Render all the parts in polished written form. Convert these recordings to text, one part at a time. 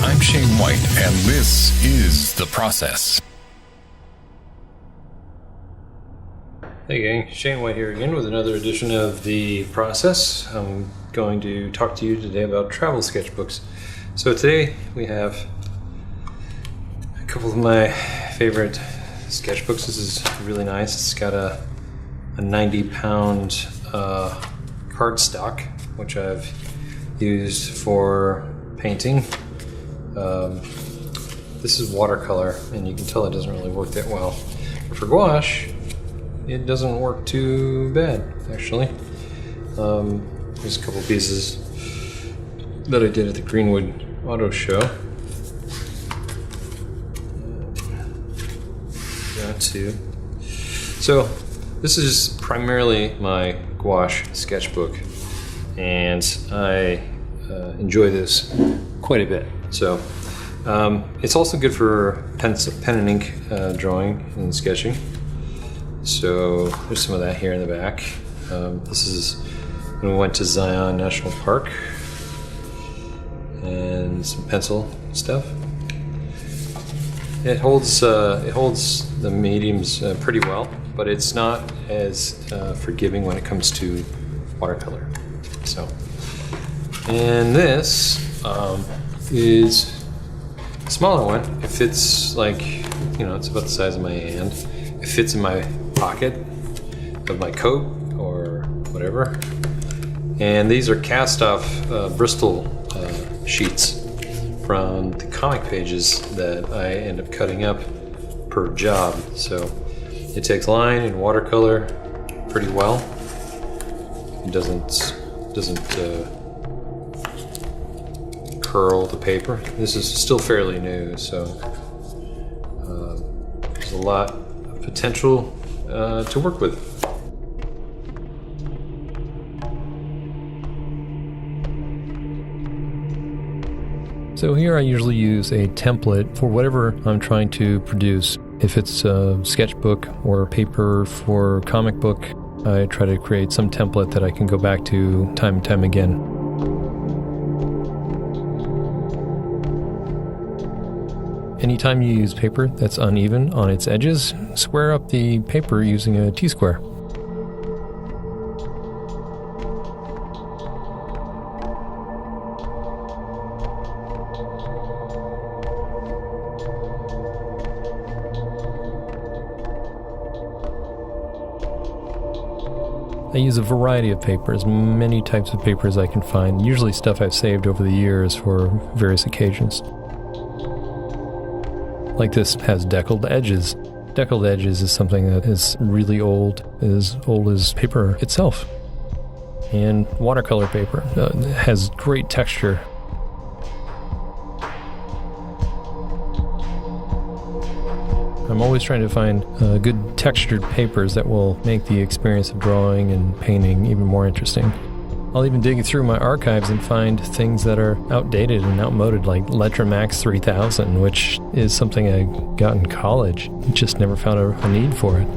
I'm Shane White, and this is The Process. Hey gang, Shane White here again with another edition of The Process. I'm going to talk to you today about travel sketchbooks. So today we have a couple of my favorite sketchbooks. This is really nice. It's got a 90-pound cardstock, which I've used for painting. This is watercolor, and you can tell it doesn't really work that well. But for gouache, it doesn't work too bad, actually. There's a couple pieces that I did at the Greenwood Auto Show. Got two. So this is primarily my gouache sketchbook, and I enjoy this quite a bit. So it's also good for pen and ink drawing and sketching. So there's some of that here in the back. This is when we went to Zion National Park, and some pencil stuff. It holds the mediums pretty well, but it's not as forgiving when it comes to watercolor. So, and this is a smaller one. It fits, like, it's about the size of my hand. It fits in my pocket of my coat or whatever. And these are cast off Bristol sheets from the comic pages that I end up cutting up per job. So it takes line and watercolor pretty well. It doesn't curl the paper. This is still fairly new, so there's a lot of potential to work with. So here I usually use a template for whatever I'm trying to produce. If it's a sketchbook or paper for comic book, I try to create some template that I can go back to time and time again. Anytime you use paper that's uneven on its edges, square up the paper using a T-square. I use a variety of papers, many types of papers I can find, usually stuff I've saved over the years for various occasions. Like this has deckled edges. Deckled edges is something that is really old as paper itself. And watercolor paper has great texture. I'm always trying to find good textured papers that will make the experience of drawing and painting even more interesting. I'll even dig through my archives and find things that are outdated and outmoded, like Letramax 3000, which is something I got in college. Just never found a need for it.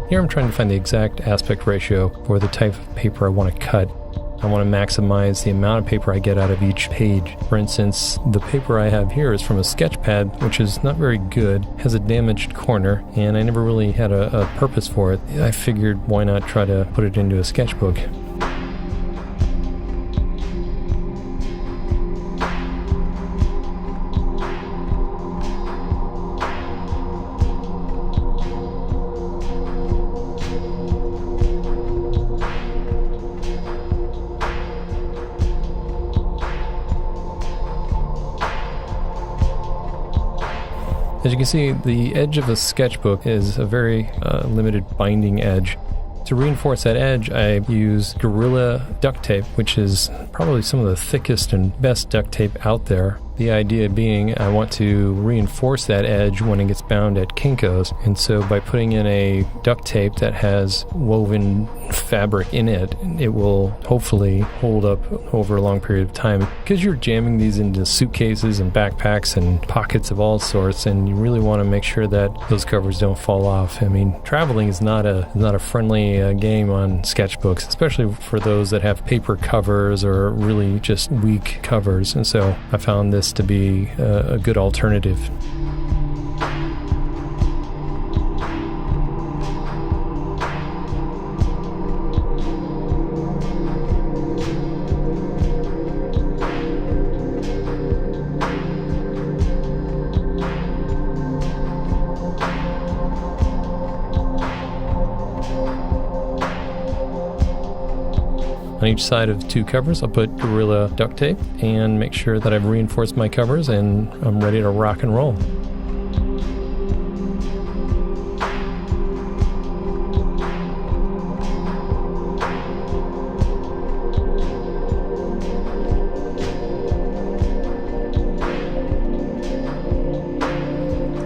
Here I'm trying to find the exact aspect ratio for the type of paper I want to cut. I want to maximize the amount of paper I get out of each page. For instance, the paper I have here is from a sketch pad, which is not very good, has a damaged corner, and I never really had a purpose for it. I figured, why not try to put it into a sketchbook? As you can see, the edge of a sketchbook is a very limited binding edge. To reinforce that edge, I use Gorilla duct tape, which is probably some of the thickest and best duct tape out there. The The idea being I want to reinforce that edge when it gets bound at Kinko's. And so by putting in a duct tape that has woven fabric in it, it will hopefully hold up over a long period of time. Because you're jamming these into suitcases and backpacks and pockets of all sorts, and you really want to make sure that those covers don't fall off. I mean, traveling is not a friendly game on sketchbooks, especially for those that have paper covers or really just weak covers. And so I found this to be a good alternative. On each side of two covers, I'll put Gorilla duct tape and make sure that I've reinforced my covers and I'm ready to rock and roll.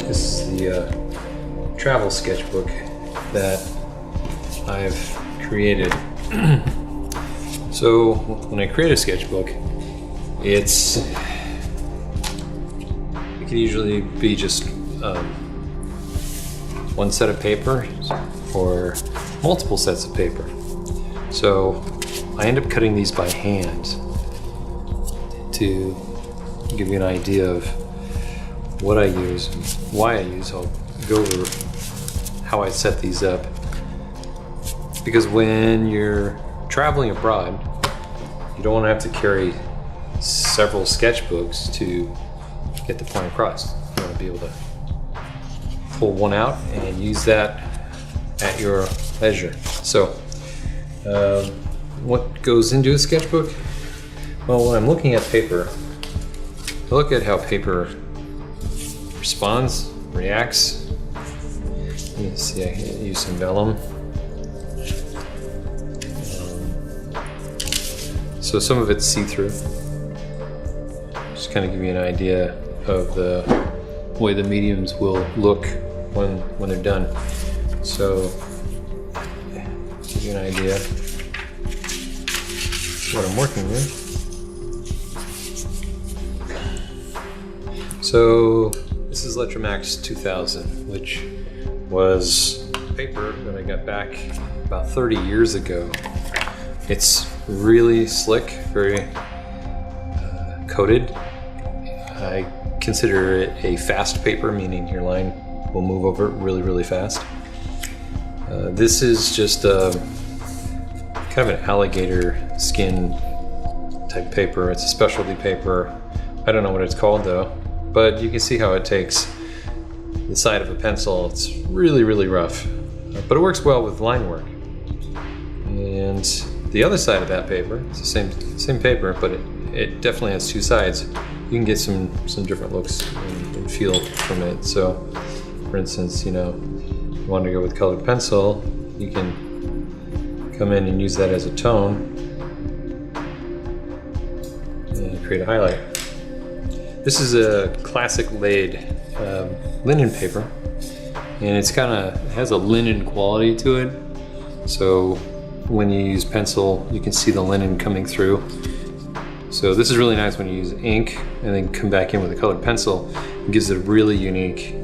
This is the travel sketchbook that I've created. So when I create a sketchbook, it can usually be just one set of paper or multiple sets of paper. So I end up cutting these by hand to give you an idea of what I use, why I use. I'll go over how I set these up. Because when you're traveling abroad, you don't want to have to carry several sketchbooks to get the point across. You want to be able to pull one out and use that at your leisure. So, what goes into a sketchbook? Well, when I'm looking at paper, I look at how paper responds, reacts. You can see I use some vellum. So some of it's see-through. Just kind of give you an idea of the way the mediums will look when they're done. So give you an idea of what I'm working with. So this is Letromax 2000, which was paper that I got back about 30 years ago. It's really slick, very coated. I consider it a fast paper, meaning your line will move over it really, really fast. This is just kind of an alligator skin type paper. It's a specialty paper. I don't know what it's called though, but you can see how it takes the side of a pencil. It's really, really rough, but it works well with line work. And the other side of that paper, it's the same paper, but it definitely has two sides. You can get some different looks and feel from it. So, for instance, you want to go with colored pencil, you can come in and use that as a tone and create a highlight. This is a classic laid linen paper, and it has a linen quality to it. So when you use pencil, you can see the linen coming through. So this is really nice when you use ink and then come back in with a colored pencil. It gives it a really unique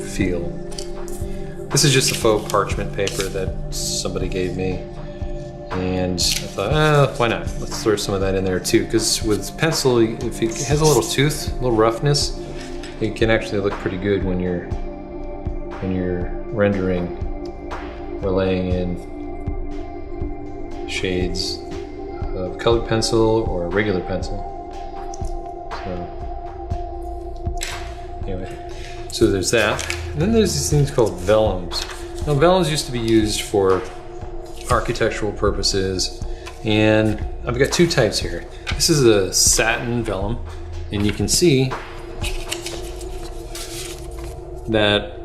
feel. This is just a faux parchment paper that somebody gave me. And I thought, why not? Let's throw some of that in there too. Because with pencil, if it has a little tooth, a little roughness, it can actually look pretty good when you're rendering or laying in shades of colored pencil or regular pencil. So anyway, so there's that. And then there's these things called vellums. Now vellums used to be used for architectural purposes, and I've got two types here. This is a satin vellum, and you can see that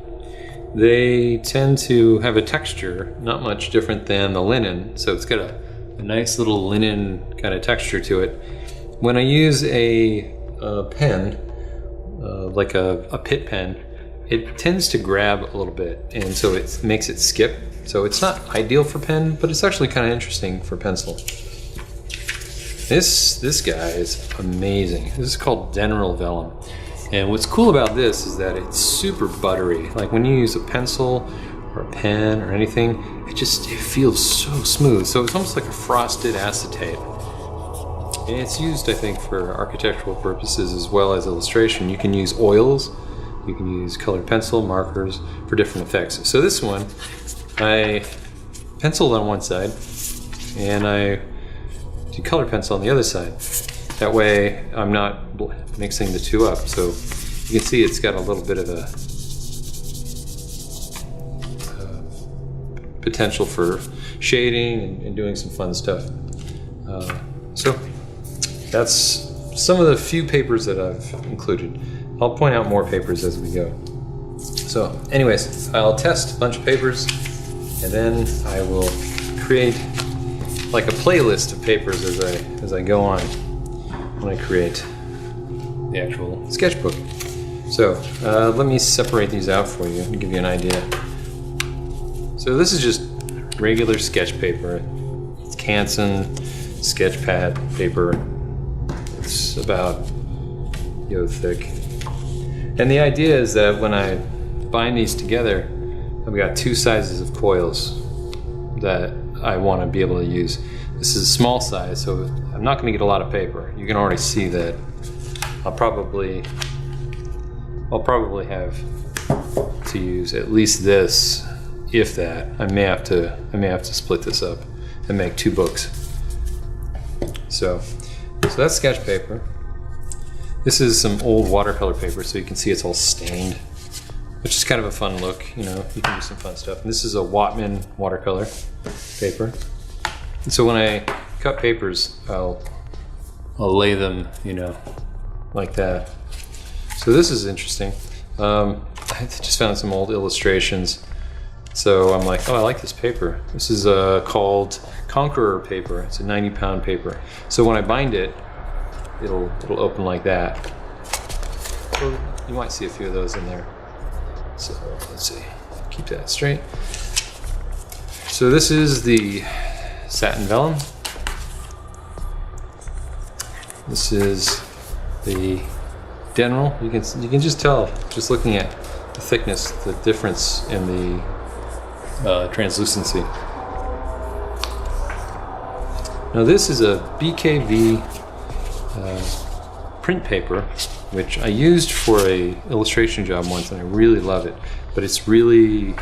they tend to have a texture not much different than the linen, so it's got a nice little linen kind of texture to it. When I use a pen, like a pit pen, it tends to grab a little bit, and so it makes it skip. So it's not ideal for pen, but it's actually kind of interesting for pencil. This guy is amazing. This is called Deneryl Vellum. And what's cool about this is that it's super buttery. Like when you use a pencil or a pen or anything, it feels so smooth. So it's almost like a frosted acetate. And it's used, I think, for architectural purposes as well as illustration. You can use oils, you can use colored pencil, markers for different effects. So this one, I penciled on one side and I do color pencil on the other side. That way I'm not mixing the two up. So you can see it's got a little bit of a potential for shading and doing some fun stuff. So that's some of the few papers that I've included. I'll point out more papers as we go. So anyways, I'll test a bunch of papers and then I will create like a playlist of papers as I go on when I create the actual sketchbook. So let me separate these out for you and give you an idea. So this is just regular sketch paper. It's Canson sketch pad paper. It's about yay thick. And the idea is that when I bind these together, I've got two sizes of coils that I want to be able to use. This is a small size, so I'm not going to get a lot of paper. You can already see that I'll probably have to use at least this, if that. I may have to split this up and make two books. So that's sketch paper. This is some old watercolor paper, so you can see it's all stained, which is kind of a fun look. You know, you can do some fun stuff. And this is a Whatman watercolor paper. And so when I cut papers, I'll lay them, you know, like that. So this is interesting. I just found some old illustrations. So I'm like, oh, I like this paper. This is called Conqueror paper. It's a 90-pound paper. So when I bind it, it'll open like that. So you might see a few of those in there. So let's see, keep that straight. So this is the satin vellum. This is the Deneryl. You can just tell, just looking at the thickness, the difference in the translucency. Now this is a BKV print paper, which I used for a illustration job once, and I really love it. But it's really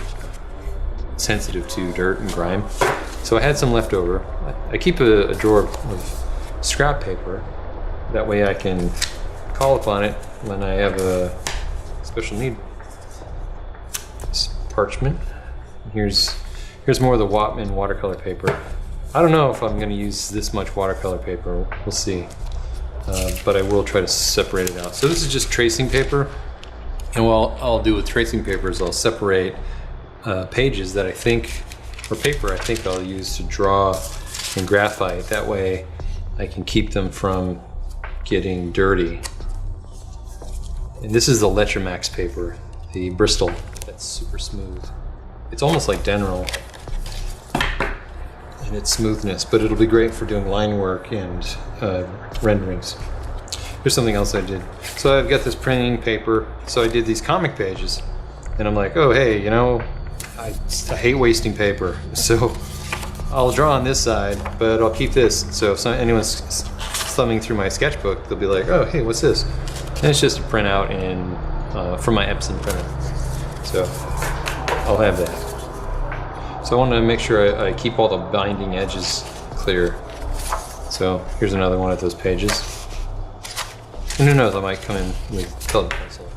sensitive to dirt and grime. So I had some left over. I keep a drawer of scrap paper. That way I can call upon it when I have a special need. This parchment. Here's more of the Whatman watercolor paper. I don't know if I'm going to use this much watercolor paper. We'll see. But I will try to separate it out. So this is just tracing paper. And what I'll do with tracing paper is I'll separate pages that I think, or paper I think I'll use to draw in graphite. That way I can keep them from getting dirty. And this is the Lechermax paper, the Bristol. That's super smooth. It's almost like Deneryl in its smoothness, but it'll be great for doing line work and renderings. Here's something else I did. So I've got this printing paper. So I did these comic pages, and I'm like, oh hey, you know, I hate wasting paper. So I'll draw on this side, but I'll keep this. So if anyone's thumbing through my sketchbook, they'll be like, oh hey, what's this? And it's just a printout from my Epson printer. So I'll have that. So I want to make sure I keep all the binding edges clear. So here's another one of those pages. And who knows, I might come in with colored pencil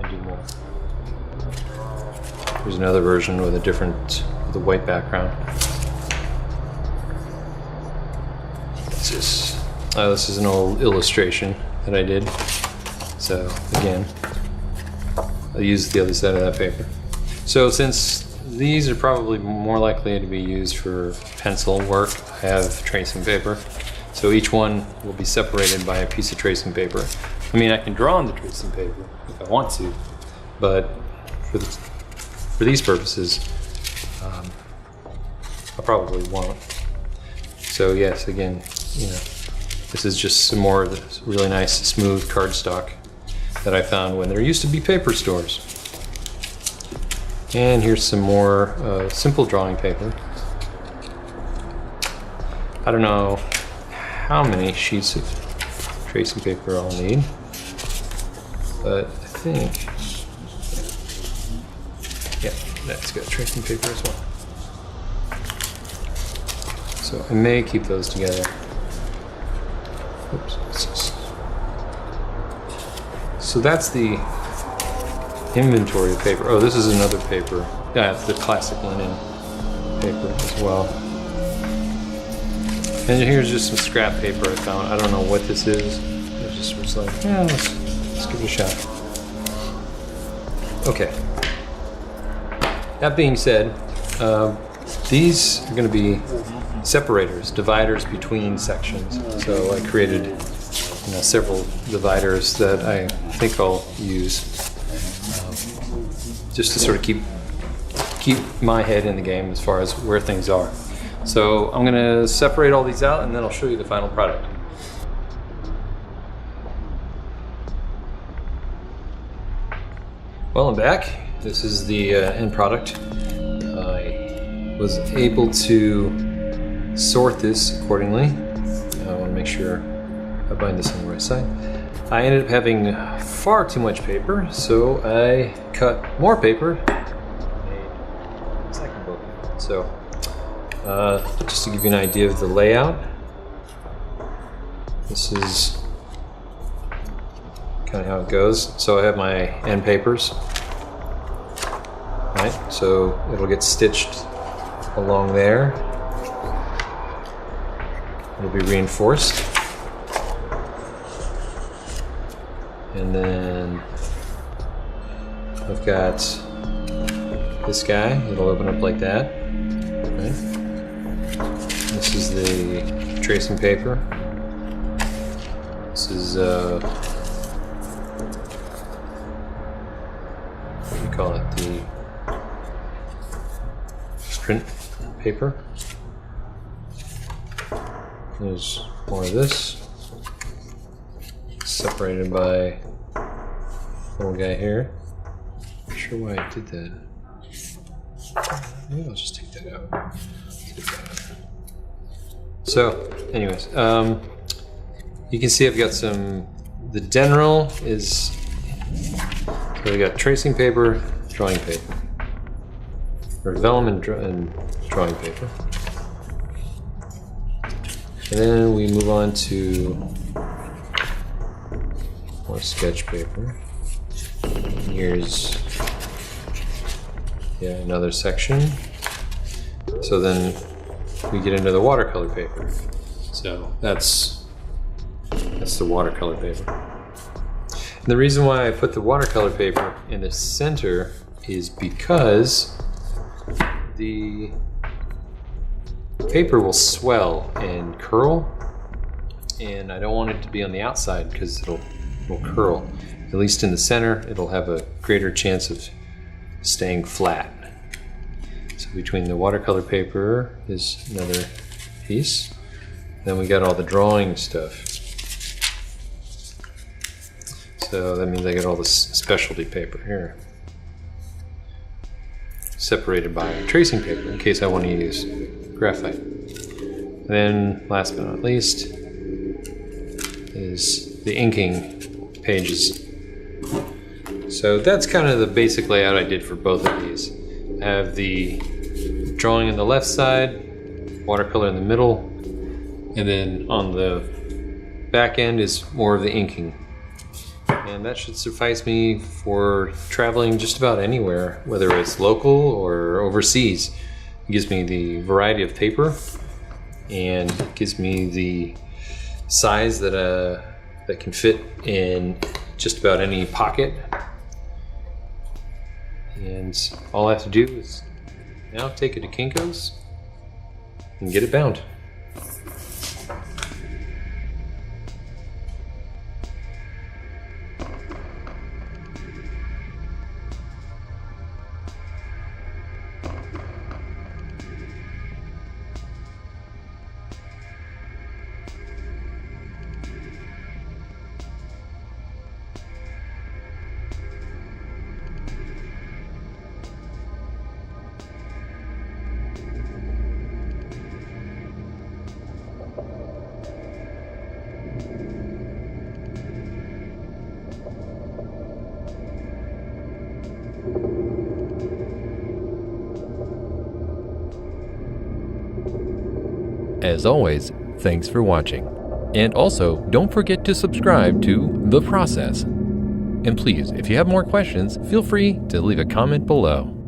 and do more. Here's another version with a white background. This is an old illustration that I did. So again, I'll use the other side of that paper. So since these are probably more likely to be used for pencil work, I have tracing paper. So each one will be separated by a piece of tracing paper. I mean, I can draw on the tracing paper if I want to, but for these purposes, I probably won't. So yes, again, this is just some more of this really nice smooth cardstock that I found when there used to be paper stores. And here's some more simple drawing paper. I don't know how many sheets of tracing paper I'll need, but I think, yeah, that's got tracing paper as well. So I may keep those together. Oops. So that's the inventory of paper. Oh, this is another paper. Yeah, the classic linen paper as well. And here's just some scrap paper I found. I don't know what this is. I just was like, yeah, let's give it a shot. Okay. That being said, these are going to be separators, dividers between sections. So I created several dividers that I think I'll use just to sort of keep my head in the game as far as where things are. So I'm going to separate all these out and then I'll show you the final product. Well, I'm back. This is the end product. I was able to sort this accordingly. I want to make sure I bind this on the right side. I ended up having far too much paper, so I cut more paper and made a second book. So just to give you an idea of the layout, this is kind of how it goes. So I have my end papers, right? So it'll get stitched along there. It'll be reinforced. And then I've got this guy. It'll open up like that. Right? This is the tracing paper. This is what do you call it? The print paper. There's more of this. Separated by a little guy here. Not sure why I did that. Maybe I'll just take that out. So, anyways, you can see I've got the general is, so we got tracing paper, drawing paper, or vellum and drawing paper. And then we move on to more sketch paper. Here's another section. So then we get into the watercolor paper. So that's the watercolor paper. And the reason why I put the watercolor paper in the center is because the paper will swell and curl, and I don't want it to be on the outside because it'll curl. At least in the center, it'll have a greater chance of staying flat. So between the watercolor paper is another piece. Then we got all the drawing stuff. So that means I got all this specialty paper here, separated by tracing paper in case I want to use graphite. And then last but not least is the inking pages. So that's kind of the basic layout I did for both of these. I have the drawing on the left side, watercolor in the middle, and then on the back end is more of the inking. And that should suffice me for traveling just about anywhere, whether it's local or overseas. It gives me the variety of paper and it gives me the size that can fit in just about any pocket. And all I have to do is now take it to Kinko's and get it bound. As always, thanks for watching. And also, don't forget to subscribe to The Process. And please, if you have more questions, feel free to leave a comment below.